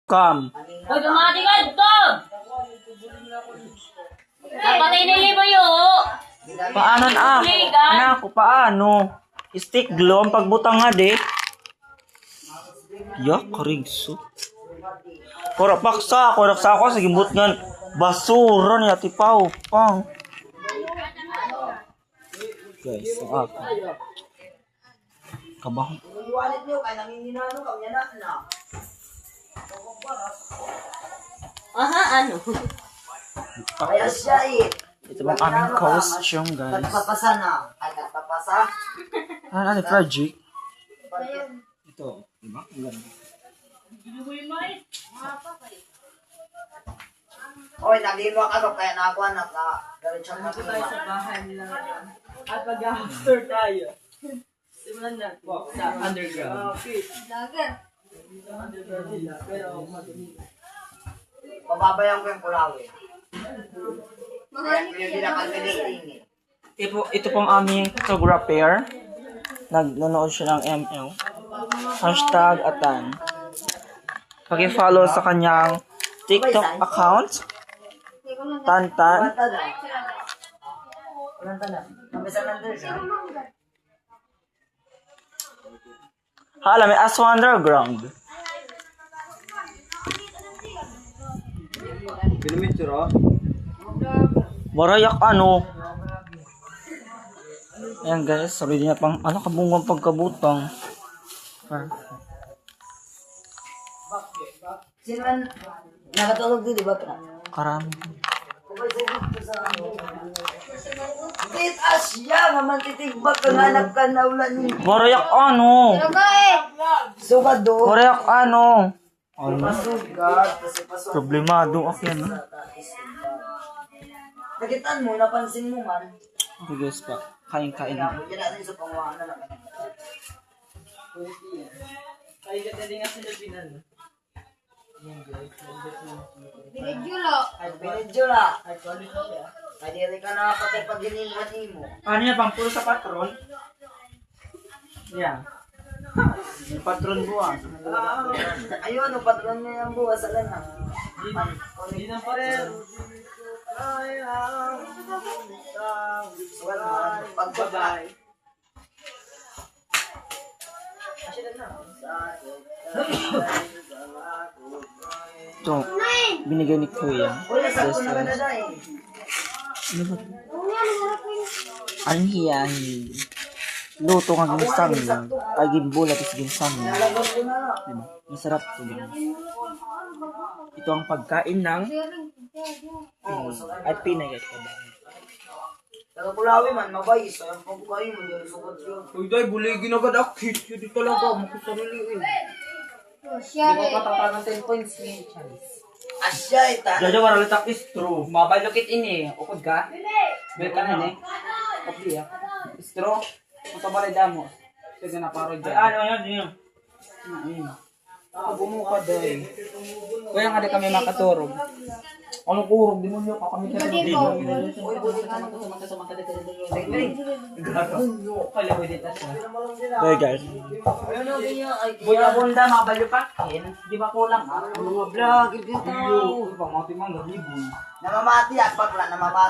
Come. Hoy, dumati ka dito! Napatay na yung bayo! Paano na? Anak ko, paano? Stick glue, ang pagbutang nga de. Yak, karigso. Korapaksa ako sa gimbut nga. Basura niya, tipaw, pang. Guys, ang ako. Kabahong. Iwalit niyo, kaya nanginginano kami na. Aha, ano? Kaya siya eh. Ito bang aming costume, guys. Katpapasa na. Ay, katpapasa. Ano, project? Ito, diba? Ang ganda. Oy, nag-iwa ka kaya nakakuha na ka. Galit siya mag-iwa. Bahay nila at mag-after tayo. Simulan na sa underground. Underground nila, pero madumi. Pababayan ko yung kulawi. Kaya hindi na kalpiliting eh. Ito pong aming photographer. Nanonood siya ng ML. Hashtag Atan. Pag-follow sa kanyang TikTok account. Tantan. Walang tala. Mabisa nandun siya. Hala, may Aso Underground. Barayak ano. Ayan guys, sabi niya pang ano kabungang pagkabutang. Sino man nakatulog din, di ba? Karami. Tit Asya, mamantitig-bag kang hanap ka na ulan ni. Barayak ano. Sugad do. Barayak ano. Ano? Sugad, kasi pasok. Problemado ako yan. Nakitaan mo, napansin mo man. Okay guys pa. Kain-kain na. Yan natin sa panguhaan na lang. Kaya ka din nga sila pinan. Ay, binidyo la. Ay, dili ka nakapatay pag ginilhan mo. Ano yan pang puro sa patron? Yan. May patron buwan. Ayun, ang patron niya yung buwas sa lanang. Hindi na pa rin. Pagbabay. Ito, binigay ni Kuya. Wala sa ako na eh. Ano ba? Ang hiyahin. Luto nga ginsang yun. Ay, gimbula tapos ginsang yun. Nalagod ko na. Diba? Masarap ito yun. Ito ang pagkain ng at pinagat ka ba? Tagapulawi man, mabayis. Ang pagkain mo, yung sukot yun. Uy, day, buligin agad akit. Yun di talaga, makasarili eh. Di ba patatagan 10 points ni Charles? Asya, ita. Jojo, wala litak is true. Mabalokit ini, ukod ka? Bel ka na ni? Kapli ah. Istro, kung sa balay damo. Sige na paro dyan. Ano yan yun? Bumuka day. Kaya nga di kami makaturog. Ano kurog, di mo nyo kami ka rin. Uy, buti ka na. Kaya mo dito siya. Hey guys. Ayun ang ganyan. Ay, Buya bunda, mabalupakin. Di ba kulang ah? mga vlog, hindi tao. Ibang mga timang gabi. Namamati at bakla, namamati.